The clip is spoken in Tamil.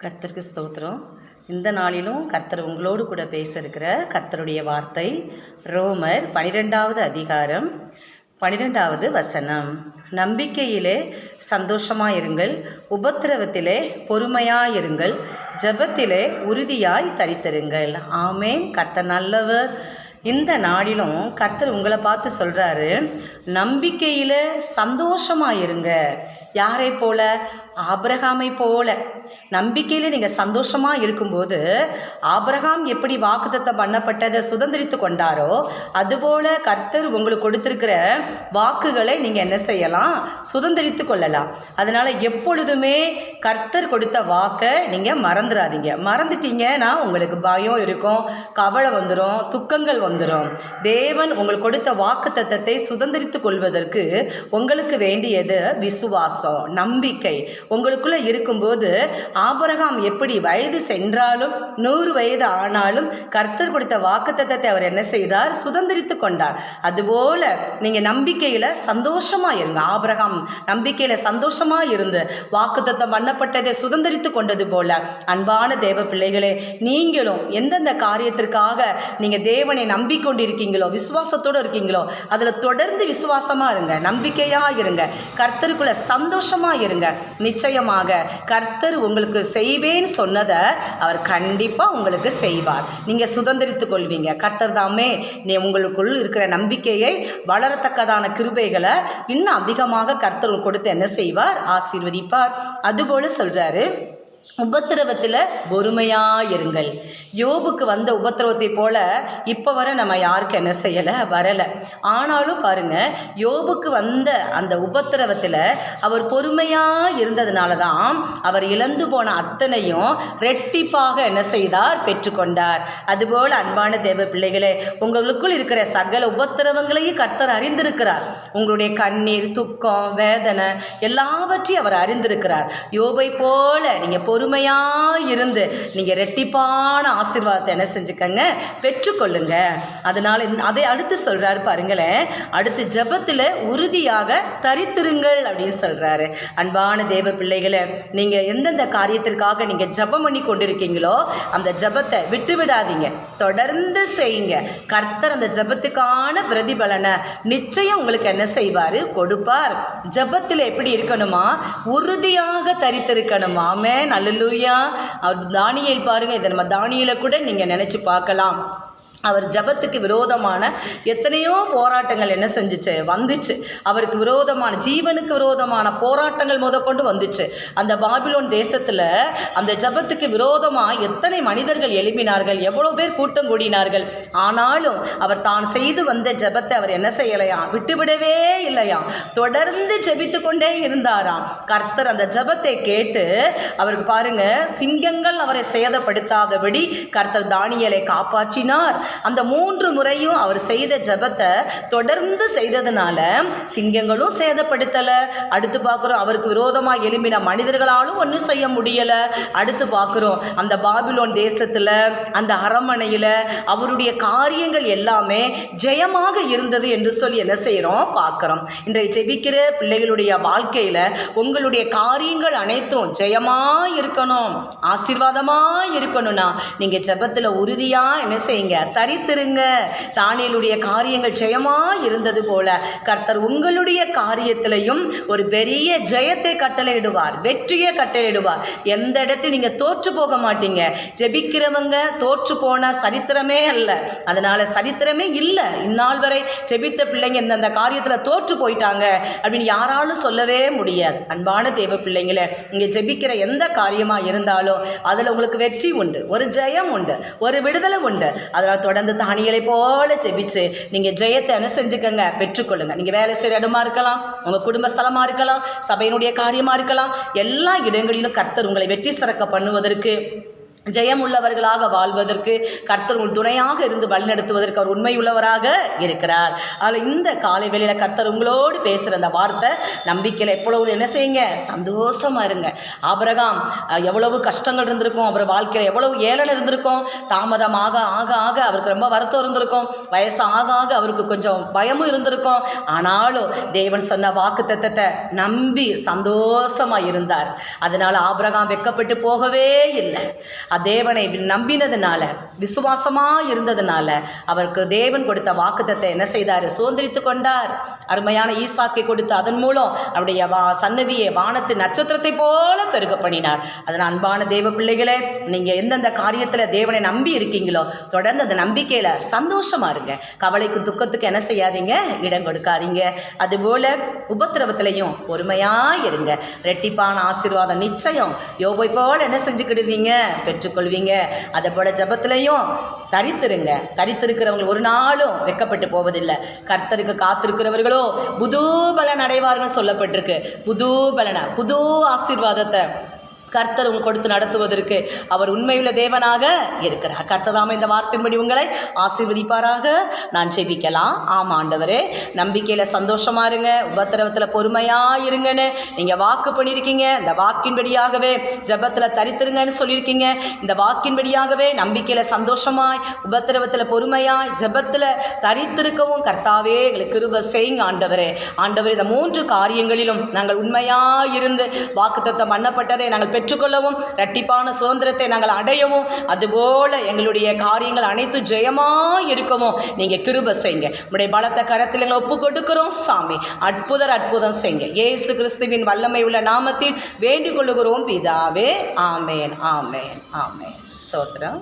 கர்த்தருக்கு ஸ்தோத்திரம். இந்த நாளிலும் கர்த்தர் உங்களோடு கூட பேச இருக்கிற கர்த்தருடைய வார்த்தை ரோமர் 12வது அதிகாரம் 12வது வசனம். நம்பிக்கையிலே சந்தோஷமாயிருங்கள், உபத்திரவத்திலே பொறுமையாயிருங்கள், ஜெபத்திலே உறுதியாய் தரித்திருங்கள். ஆமென். கர்த்தர் நல்லவர். இந்த நாளிலும் கர்த்தர் உங்களை பார்த்து சொல்கிறாரு, நம்பிக்கையில் சந்தோஷமாயிருங்க. யாரை போல? ஆபிரகாமை போல. நம்பிக்கையில் நீங்கள் சந்தோஷமாக இருக்கும்போது ஆபிரகாம் எப்படி வாக்குத்தத்தம் பண்ணப்பட்டதை சுதந்திரித்து கொண்டாரோ அதுபோல் கர்த்தர் உங்களுக்கு கொடுத்துருக்கிற வாக்குகளை நீங்கள் என்ன செய்யலாம்? சுதந்திரித்து கொள்ளலாம். அதனால் எப்பொழுதுமே கர்த்தர் கொடுத்த வாக்கை நீங்கள் மறந்துடாதீங்க. மறந்துட்டீங்கன்னா உங்களுக்கு பயம் இருக்கும், கவலை வந்துடும், துக்கங்கள் வந்துடும். தேவன் உங்களுக்கு கொடுத்த வாக்குத்தத்தத்தை சுதந்திரித்து கொள்வதற்கு உங்களுக்கு வேண்டியது விசுவாசம், நம்பிக்கை. உங்களுக்குள்ளே இருக்கும்போது ஆபிரகாம் எப்படி வயது சென்றாலும் 100 வயது ஆனாலும் கர்த்தர் கொடுத்த வாக்குத்தத்தத்தை அவர் என்ன செய்தார்? சுதந்திரித்து கொண்டார். அதுபோல நீங்கள் நம்பிக்கையில் சந்தோஷமாக இருங்க. ஆபிரகாம் நம்பிக்கையில் சந்தோஷமாக இருந்து வாக்குத்தத்தம் பண்ணப்பட்டதை சுதந்திரித்து கொண்டது போல அன்பான தேவ பிள்ளைகளே, நீங்களும் எந்தெந்த காரியத்திற்காக நீங்கள் தேவனை நம்பிக்கொண்டிருக்கீங்களோ, விசுவாசத்தோடு இருக்கீங்களோ, அதில் தொடர்ந்து விசுவாசமாக இருங்க, நம்பிக்கையாக இருங்க, கர்த்தருக்குள்ள சந்தோஷமாக இருங்க. நிச்சயமாக கர்த்தர் உங்களுக்கு செய்வேன்னு சொன்னதை அவர் கண்டிப்பாக உங்களுக்கு செய்வார். நீங்கள் சுதந்திரித்து கொள்வீங்க. கர்த்தர் தாமே உங்களுக்குள் இருக்கிற நம்பிக்கையை வளரத்தக்கதான கிருபைகளை இன்னும் அதிகமாக கர்த்தர் கொடுத்து என்ன செய்வார்? ஆசீர்வதிப்பார். அதுபோல சொல்கிறாரு, உபத்திரவத்தில் பொறுமையாயிருங்கள். யோபுக்கு வந்த உபத்திரவத்தை போல இப்போ வர நம்ம யாருக்கு என்ன செய்யலை? வரலை. ஆனாலும் பாருங்கள், யோபுக்கு வந்த அந்த உபத்திரவத்தில் அவர் பொறுமையாக இருந்ததுனால தான் அவர் இழந்து போன அத்தனையும் ரெட்டிப்பாக என்ன செய்தார்? பெற்றுக்கொண்டார். அதுபோல் அன்பான தேவ பிள்ளைகளே, உங்களுக்குள் இருக்கிற சகல உபத்திரவங்களையும் கர்த்தர் அறிந்திருக்கிறார். உங்களுடைய கண்ணீர், துக்கம், வேதனை எல்லாவற்றையும் அவர் அறிந்திருக்கிறார். யோபை போல நீங்கள் பொறுமையாக இருந்து நீங்கள் ரெட்டிப்பான ஆசீர்வாதத்தை என்ன செஞ்சுக்கங்க? பெற்றுக்கொள்ளுங்க. அதனால் அதை அடுத்து சொல்கிறாரு பாருங்களேன், அடுத்து ஜெபத்தில் உறுதியாக தரித்திருங்கள் அப்படின்னு சொல்கிறாரு. அன்பான தேவ பிள்ளைகளை, நீங்கள் எந்தெந்த காரியத்திற்காக நீங்கள் ஜெபம் பண்ணி கொண்டிருக்கீங்களோ அந்த ஜெபத்தை விட்டு விடாதீங்க, தொடர்ந்து செய்யுங்க. கர்த்தர் அந்த ஜெபத்துக்கான பிரதிபலனை நிச்சயம் உங்களுக்கு என்ன செய்வார்? கொடுப்பார். ஜெபத்தில் எப்படி இருக்கணுமா? உறுதியாக தரித்திருக்கணுமா. ஆமென். அல்லேலூயா. தானியேல் பாருங்கள், இதை நம்ம தானியேலை கூட நீங்கள் நினச்சி பார்க்கலாம். அவர் ஜெபத்துக்கு விரோதமான எத்தனையோ போராட்டங்கள் என்ன செஞ்சிச்சு? வந்துச்சு. அவருக்கு விரோதமான, ஜீவனுக்கு விரோதமான போராட்டங்கள் முதற்கொண்டு வந்துச்சு. அந்த பாபிலோன் தேசத்தில் அந்த ஜெபத்துக்கு விரோதமாக எத்தனை மனிதர்கள் எழுப்பினார்கள், எவ்வளோ பேர் கூட்டம் கூடினார்கள். ஆனாலும் அவர் தான் செய்து வந்த ஜெபத்தை அவர் என்ன செய்யலையாம்? விட்டுவிடவே இல்லையாம். தொடர்ந்து ஜெபித்து கொண்டே இருந்தாராம். கர்த்தர் அந்த ஜெபத்தை கேட்டு அவருக்கு பாருங்க, சிங்கங்கள் அவரை சேதப்படுத்தாதபடி கர்த்தர் தானியேலை காப்பாற்றினார். அந்த 3 முறையும் அவர் செய்த ஜெபத்தை தொடர்ந்து செய்ததுனால சிங்கங்களும் சேதப்படுத்தலை. அடுத்து பார்க்குறோம், அவருக்கு விரோதமாக எழும்பின மனிதர்களாலும் ஒன்றும் செய்ய முடியலை. அடுத்து பார்க்குறோம், அந்த பாபிலோன் தேசத்தில் அந்த அரண்மனையில் அவருடைய காரியங்கள் எல்லாமே ஜெயமாக இருந்தது என்று சொல்லி என்ன செய்கிறோம்? பார்க்குறோம். இன்றைய ஜெபிக்கிற பிள்ளைகளுடைய வாழ்க்கையில் உங்களுடைய காரியங்கள் அனைத்தும் ஜெயமாக இருக்கணும், ஆசீர்வாதமாக இருக்கணும்னா நீங்கள் ஜெபத்தில் உறுதியாக என்ன செய்யுங்க? தரித்திருங்க. தானியேலுடைய காரியங்கள் ஜெயமாக இருந்தது போல கர்த்தர் உங்களுடைய காரியத்திலையும் ஒரு பெரிய ஜெயத்தை கட்டளையிடுவார், வெற்றியை கட்டளையிடுவார். எந்த இடத்துல நீங்கள் தோற்று போக மாட்டீங்க. ஜெபிக்கிறவங்க தோற்று போன சரித்திரமே அல்ல. அதனால் சரித்திரமே இல்லை. இந்நாள் வரை ஜெபித்த பிள்ளைங்க இந்த காரியத்தில் தோற்று போயிட்டாங்க அப்படின்னு யாராலும் சொல்லவே முடியாது. அன்பான தேவ பிள்ளைங்களே, இங்கே ஜெபிக்கிற எந்த காரியமாக இருந்தாலும் அதில் உங்களுக்கு வெற்றி உண்டு, ஒரு ஜெயம் உண்டு, ஒரு விடுதலை உண்டு. அதனால் தொடர்ந்து தானியேலை போல ஜெபிச்சு நீங்கள் ஜெயத்தை என்ன செஞ்சுக்கங்க? பெற்றுக்கொள்ளுங்க. நீங்கள் வேலை செய்கிற இடமா இருக்கலாம், உங்கள் குடும்ப ஸ்தலமாக இருக்கலாம், சபையினுடைய காரியமாக இருக்கலாம், எல்லா இடங்களிலும் கர்த்தர் உங்களை வெற்றி சிறக்க பண்ணுவதற்கு ஜெயம் உள்ளவர்களாக வாழ்வதற்கு கர்த்தர் உங்கள் துணையாக இருந்து வழிநடத்துவதற்கு அவர் உண்மையுள்ளவராக இருக்கிறார். அதில் இந்த காலை வேளையில் கர்த்தர் உங்களோடு பேசுகிற அந்த வார்த்தை நம்பிக்கையில் எப்பொழுது என்ன செய்யுங்க, சந்தோஷமாக இருங்க. ஆபிரகாம் எவ்வளவு கஷ்டங்கள் இருந்திருக்கும், அவர் வாழ்க்கையில் எவ்வளவு ஏளனம் இருந்திருக்கும், தாமதமாக ஆக ஆக அவருக்கு ரொம்ப வருத்தம் இருந்திருக்கும், வயசு ஆக ஆக அவருக்கு கொஞ்சம் பயமும் இருந்திருக்கும். ஆனாலும் தேவன் சொன்ன வாக்கு தத்தத்தை நம்பி சந்தோஷமாக இருந்தார். அதனால் ஆபிரகாம் வெட்கப்பட்டு போகவே இல்லை. தேவனை நம்பினதுனால, விசுவாசமாக இருந்ததுனால அவருக்கு தேவன் கொடுத்த வாக்குத்தத்தை என்ன செய்தார், சுதந்திரித்து கொண்டார். அருமையான ஈசாக்கை கொடுத்து அதன் மூலம் அவருடைய சன்னதியை வானத்து நட்சத்திரத்தை போல பெருக பண்ணினார். அதனால் அன்பான தேவ பிள்ளைகளே, நீங்கள் எந்தெந்த காரியத்தில் தேவனை நம்பி இருக்கீங்களோ தொடர்ந்து அந்த நம்பிக்கையில் சந்தோஷமாக இருங்க. கவலைக்கும் துக்கத்துக்கு என்ன செய்யாதீங்க, இடம் கொடுக்காதீங்க. அதுபோல் உபத்திரவத்திலையும் பொறுமையாக இருங்க. ரெட்டிப்பான ஆசீர்வாதம் நிச்சயம் யோபை போல் என்ன செஞ்சுக்கிடுவீங்க, பெற்றுக்கொள்வீங்க. அதை போல ஜபத்திலையும் தரித்திருங்க. தரித்திருக்கிறவங்க ஒரு நாளும் வெட்கப்பட்டு போவதில்லை. கர்த்தருக்கு காத்திருக்கிறவர்களோ புது பலன் அடைவார்கள் சொல்லப்பட்டிருக்கு. புது பலனை, புது ஆசீர்வாதத்தை கர்த்தர் உங்களுக்கு கொடுத்து நடத்துவதற்கு அவர் உண்மையுள்ள தேவனாக இருக்கிறார். கர்த்ததாம இந்த வார்த்தையின்படி உங்களை ஆசீர்வதிப்பாராக. நான் ஜெபிக்கலாம். ஆமாம் ஆண்டவரே, நம்பிக்கையில் சந்தோஷமாக இருங்க, உபத்திரவத்தில் பொறுமையாக இருங்கன்னு நீங்கள் வாக்கு பண்ணியிருக்கீங்க. இந்த வாக்கின்படியாகவே ஜபத்தில் தரித்திருங்கன்னு சொல்லியிருக்கீங்க. இந்த வாக்கின்படியாகவே நம்பிக்கையில் சந்தோஷமாய், உபத்திரவத்தில் பொறுமையாய், ஜபத்தில் தரித்திருக்கவும் கர்த்தாவே எங்களுக்கு கிருபை செய்யுங்க ஆண்டவரே. ஆண்டவரே, இந்த 3 காரியங்களிலும் நாங்கள் உண்மையாக இருந்து வாக்குத்தத்தம் பண்ணப்பட்டதை நாங்கள் பெற்றுக்கொள்ளவும், இரட்டிப்பான சுதந்திரத்தை நாங்கள் அடையவும், அதுபோல எங்களுடைய காரியங்கள் அனைத்தும் ஜெயமாக இருக்கவும் நீங்கள் கிருபை செய்யுங்க. உங்களுடைய பலத்த கரத்தில் எங்களை ஒப்பு கொடுக்கிறோம் சாமி. அற்புதம் செய்யுங்க. இயேசு கிறிஸ்துவின் வல்லமை உள்ள நாமத்தில் வேண்டிக் கொள்ளுகிறோம் பிதாவே. ஆமேன், ஆமேன், ஆமேன். ஸ்தோத்திரம்.